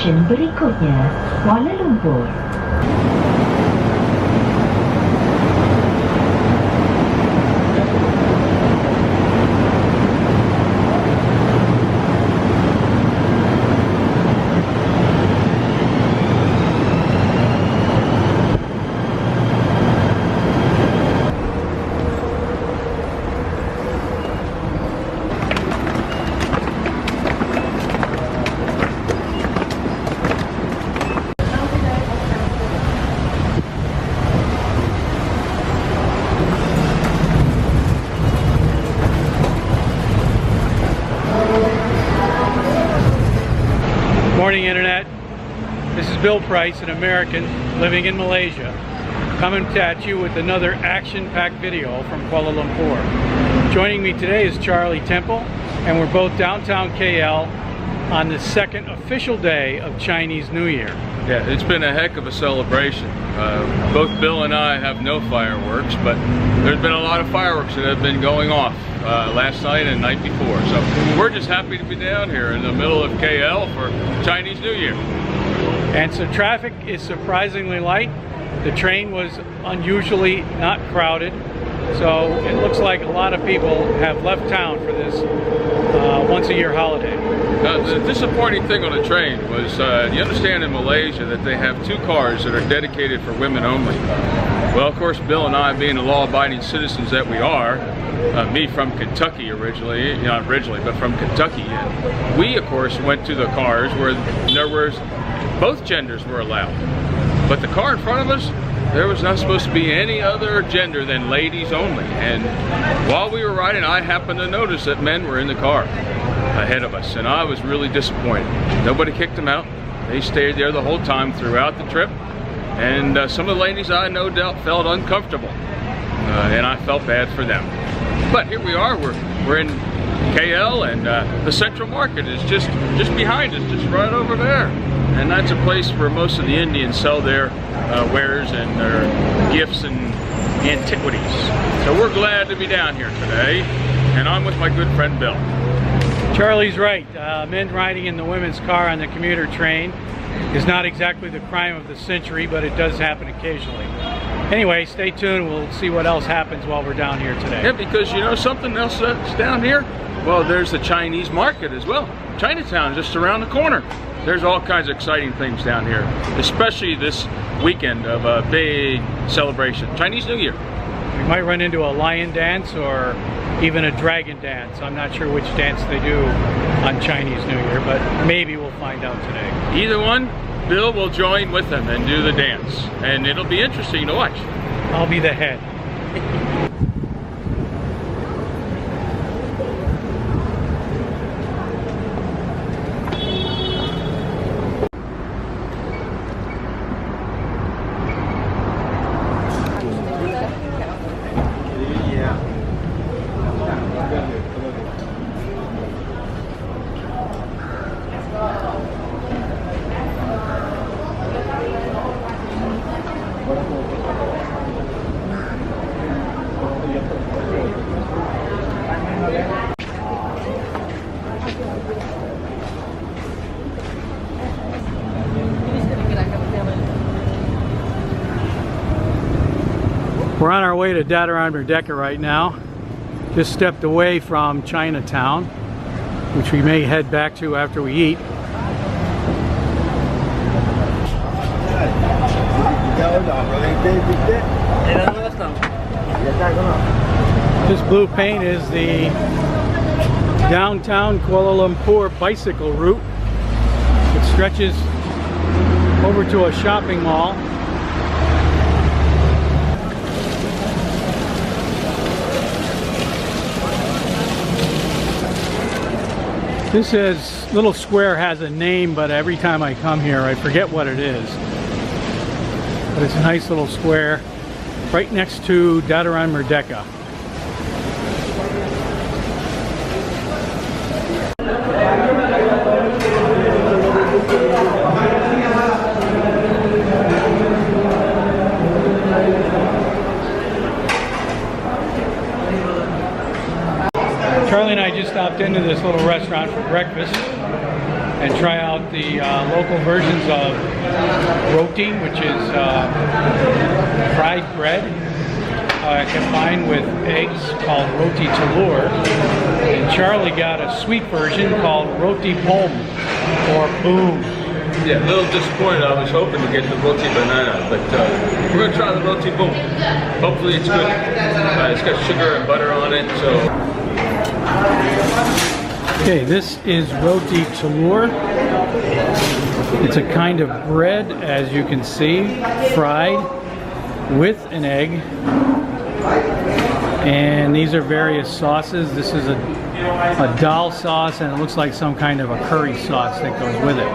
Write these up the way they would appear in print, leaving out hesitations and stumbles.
Stesen berikutnya, Kuala Lumpur. Morning Internet. This is Bill Price, an American living in Malaysia, coming at you with another action-packed video from Kuala Lumpur. Joining me today is Charlie Temple, and we're both downtown KL on the second official day of Chinese New Year. Yeah, it's been a heck of a celebration. Both Bill and I have no fireworks, but there's been a lot of fireworks that have been going off last night and night before. So we're just happy to be down here in the middle of KL for Chinese New Year. And so traffic is surprisingly light. The train was unusually not crowded. So it looks like a lot of people have left town for this once-a-year holiday. The disappointing thing on the train was, you understand in Malaysia that they have two cars that are dedicated for women only. Well, of course, Bill and I, being the law-abiding citizens that we are, me from Kentucky originally, not originally, but from Kentucky, and we, of course, went to the cars where there was, both genders were allowed. But the car in front of us, there was not supposed to be any other gender than ladies only. And while we were riding, I happened to notice that men were in the car ahead of us, and I was really disappointed. Nobody kicked them out. They stayed there the whole time throughout the trip. And some of the ladies I no doubt felt uncomfortable, and I felt bad for them. But here we are. We're in KL, and the Central Market is just behind us, just right over there. And that's a place where most of the Indians sell their wares and their gifts and antiquities. So we're glad to be down here today, and I'm with my good friend Bill. Charlie's right. Men riding in the women's car on the commuter train is not exactly the crime of the century, but it does happen occasionally. Anyway, stay tuned. We'll see what else happens while we're down here today. Yeah, because you know something else that's down here? Well, there's the Chinese market as well. Chinatown just around the corner. There's all kinds of exciting things down here, especially this weekend of a big celebration, Chinese New Year. We might run into a lion dance or even a dragon dance. I'm not sure which dance they do on Chinese New Year, but maybe we'll find out today. Either one, Bill will join with them and do the dance, and it'll be interesting to watch. I'll be the head. We're on our way to Merdeka right now. Just stepped away from Chinatown, which we may head back to after we eat. This blue paint is the downtown Kuala Lumpur bicycle route. It stretches over to a shopping mall. This little square has a name, but every time I come here I forget what it is. But it's a nice little square right next to Merdeka. Charlie and I just stopped into this little restaurant for breakfast. and try out the local versions of roti, which is fried bread combined with eggs called roti telur. And Charlie got a sweet version called roti boom or boom. Yeah, a little disappointed. I was hoping to get the roti banana, but we're going to try the roti boom. Hopefully it's good. It's got sugar and butter on it, so... Okay, this is roti telur. It's a kind of bread, as you can see, fried with an egg. And these are various sauces. This is a dal sauce, and it looks like some kind of a curry sauce that goes with it.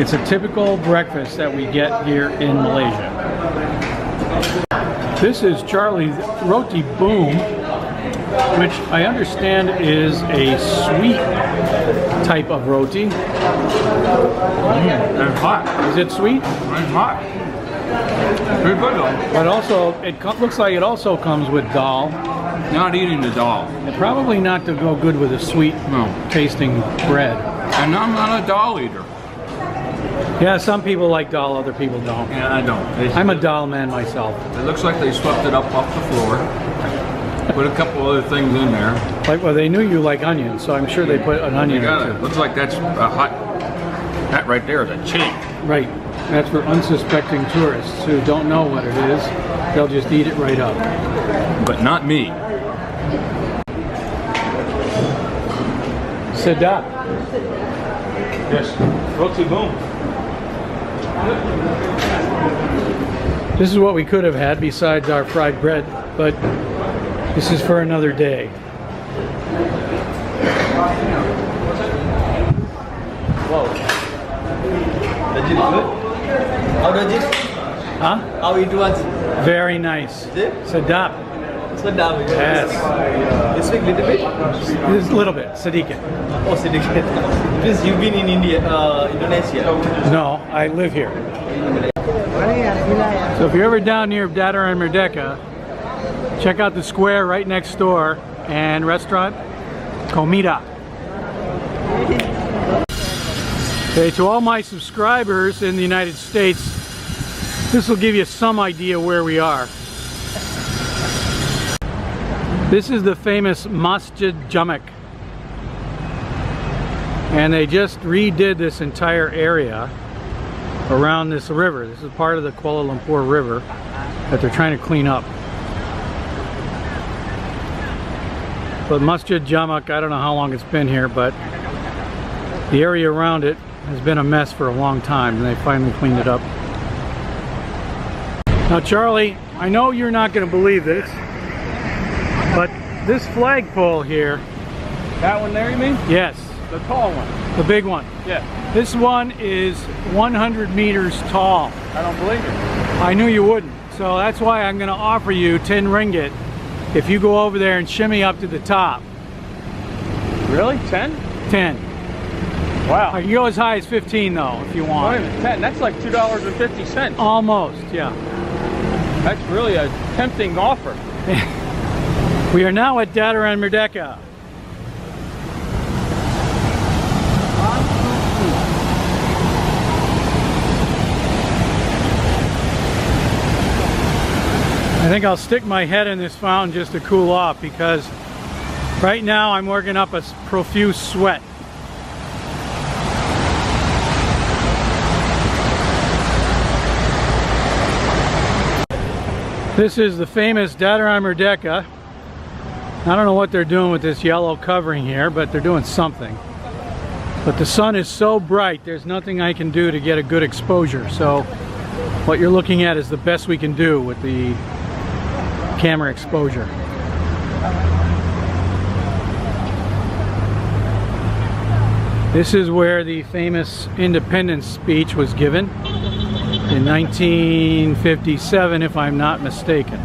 It's a typical breakfast that we get here in Malaysia. This is Charlie's roti boom, which I understand is a sweet type of roti. And hot. Is it sweet? And hot. Pretty good though. But also, it looks like it also comes with dal. Not eating the dal. And probably not to go good with a sweet tasting bread. And I'm not a dal eater. Yeah, some people like dal, other people don't. Yeah, I don't. I'm a dal man myself. It looks like they swept it up off the floor. Put a couple other things in there. Like, well, they knew you like onions, so I'm sure they put an onion in it. too. Looks like that's a hot. That right there is a chili. Right. That's for unsuspecting tourists who don't know what it is. They'll just eat it right up. But not me. Sedap. Yes. Roti boom. This is what we could have had besides our fried bread, but this is for another day. Wow. That's good. How does it? Huh? How it was? Very nice. Sedap. Sedap. Yes. You speak little bit? Just a little bit. Sedikit. Oh, sedikit. Because you've been in Indonesia. No, I live here. So if you're ever down near Dataran Merdeka, check out the square right next door and restaurant Comida. Okay, to all my subscribers in the United States, this will give you some idea where we are. This is the famous Masjid Jamek. And they just redid this entire area around this river. This is part of the Kuala Lumpur River that they're trying to clean up. But Masjid Jamek, I don't know how long it's been here, but the area around it has been a mess for a long time, and they finally cleaned it up. Now Charlie, I know you're not going to believe this, but this flagpole here... That one there, you mean? Yes. The tall one. The big one. Yeah. This one is 100 meters tall. I don't believe it. I knew you wouldn't. So that's why I'm going to offer you 10 ringgit if you go over there and shimmy up to the top. Really? 10? 10. Wow. I can go as high as 15 though, if you want. Wait a minute, 10? That's like $2.50. Almost, yeah. That's really a tempting offer. We are now at Dataran Merdeka. I think I'll stick my head in this fountain just to cool off, because right now I'm working up a profuse sweat. This is the famous Dataran Merdeka. I don't know what they're doing with this yellow covering here, but they're doing something. But the sun is so bright, there's nothing I can do to get a good exposure. So what you're looking at is the best we can do with the camera exposure. This is where the famous independence speech was given in 1957, if I'm not mistaken.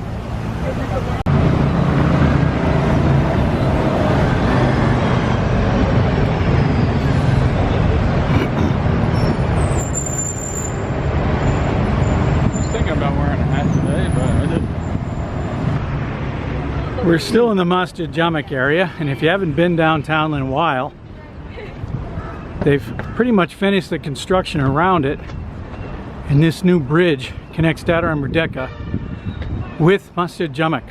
We're still in the Masjid Jamek area, and if you haven't been downtown in a while, They've pretty much finished the construction around it, and this new bridge connects Dadar and Merdeka with Masjid Jamek.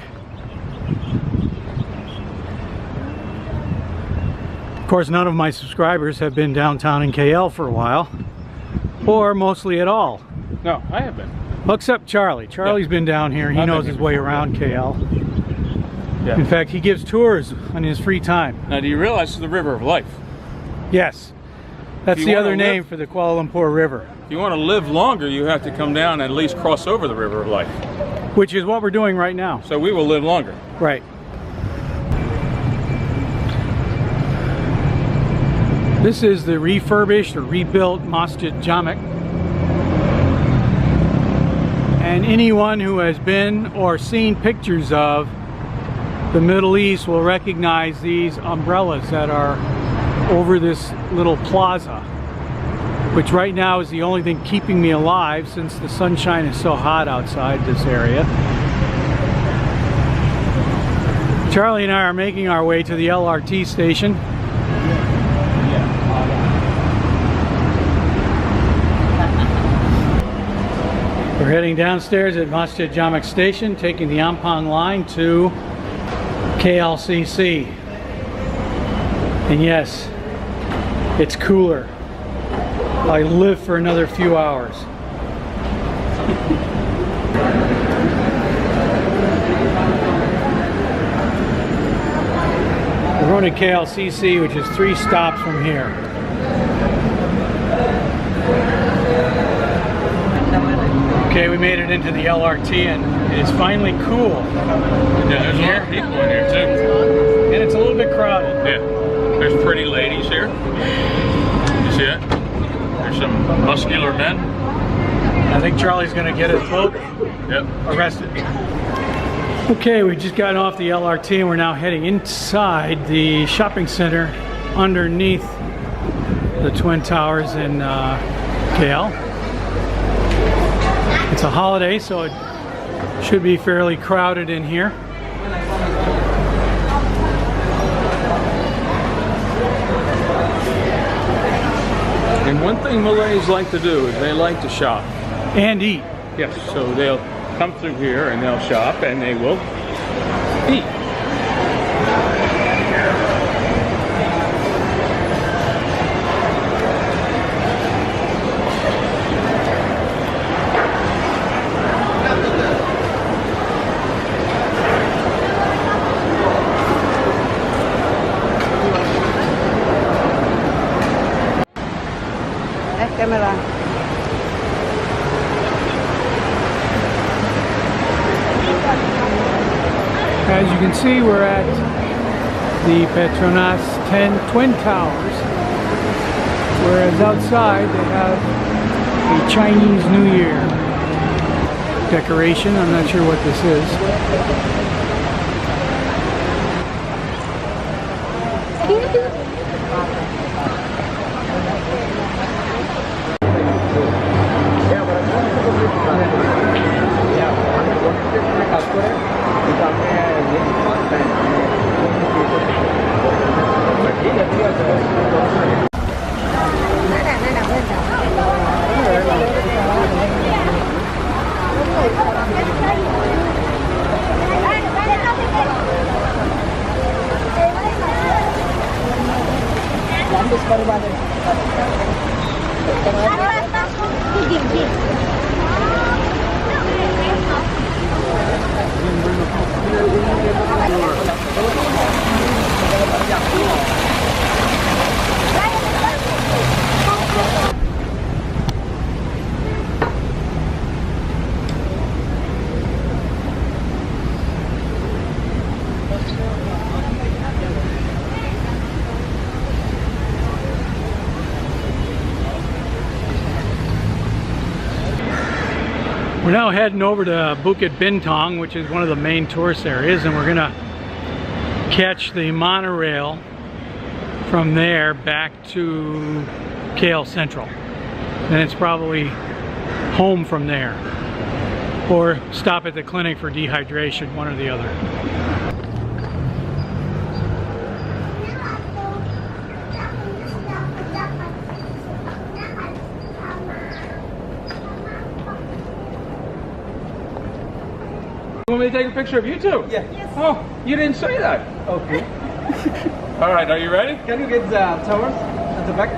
Of course, none of my subscribers have been downtown in KL for a while, or mostly at all. No, I have been. Well, except Charlie. Charlie's been down here. He knows his way around KL. Yeah. In fact, he gives tours on his free time. Now, do you realize it's the River of Life? Yes. That's the other name for the Kuala Lumpur River. If you want to live longer, you have to come down and at least cross over the River of Life. Which is what we're doing right now. So we will live longer. Right. This is the refurbished or rebuilt Masjid Jamek. And anyone who has been or seen pictures of the Middle East will recognize these umbrellas that are over this little plaza, which right now is the only thing keeping me alive since the sunshine is so hot outside this area. Charlie and I are making our way to the LRT station. We're heading downstairs at Masjid Jamek station, taking the Ampang line to KLCC. And yes, it's cooler. I live for another few hours. We're going to KLCC, which is 3 stops from here. Okay, we made it into the LRT and it's finally cool. Yeah, there's a lot of people in here too. And it's a little bit crowded. Yeah, there's pretty ladies here. You see it? There's some muscular men. I think Charlie's going to get us both arrested. Okay, we just got off the LRT and we're now heading inside the shopping center underneath the Twin Towers in KL. It's a holiday, so it should be fairly crowded in here. And one thing Malays like to do is they like to shop. And eat. Yes, so they'll come through here and they'll shop and they will eat. As you can see, we're at the Petronas 10 Twin Towers, whereas outside they have a Chinese New Year decoration. I'm not sure what this is. We're now heading over to Bukit Bintang, which is one of the main tourist areas, and we're gonna catch the monorail from there back to KL Central. And it's probably home from there, or stop at the clinic for dehydration, one or the other. Want me to take a picture of you too? Yeah. Oh, you didn't say that. Okay. All right, are you ready? Can you get the towers at the back?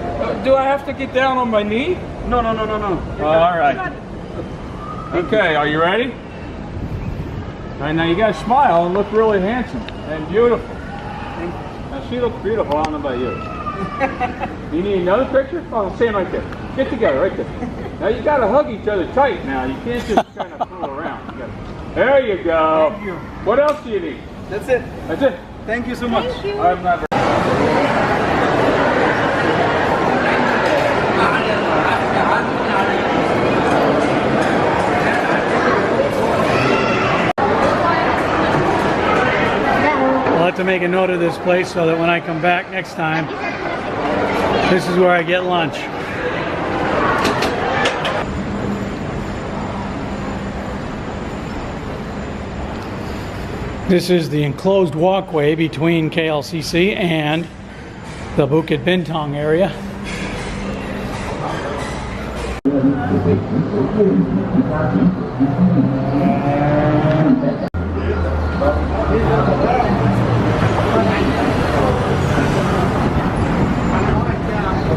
Do I have to get down on my knee? No. All right. Okay, are you ready? All right, now you gotta smile and look really handsome and beautiful. Now she looks beautiful, I don't know about you. You need another picture? Oh, stand right there. Get together, right there. Now you gotta hug each other tight now. You can't just kind of fool around. There you go. Thank you. What else do you need? That's it. That's it. Thank you so much. I'm not very... I'll have to make a note of this place so that when I come back next time, this is where I get lunch. This is the enclosed walkway between KLCC and the Bukit Bintang area.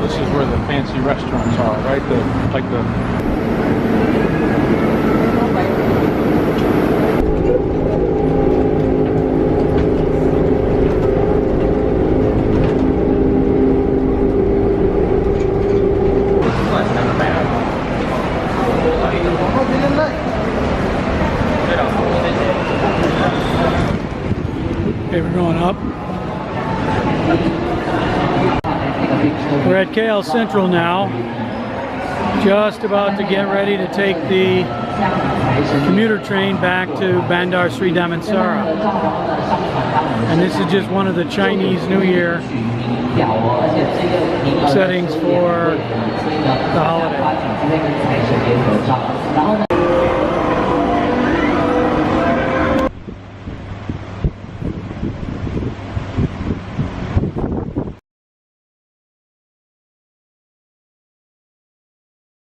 This is where the fancy restaurants are, right? Okay, we're going up. We're at KL Central now, just about to get ready to take the commuter train back to Bandar Sri Damansara. And this is just one of the Chinese New Year settings for the holiday.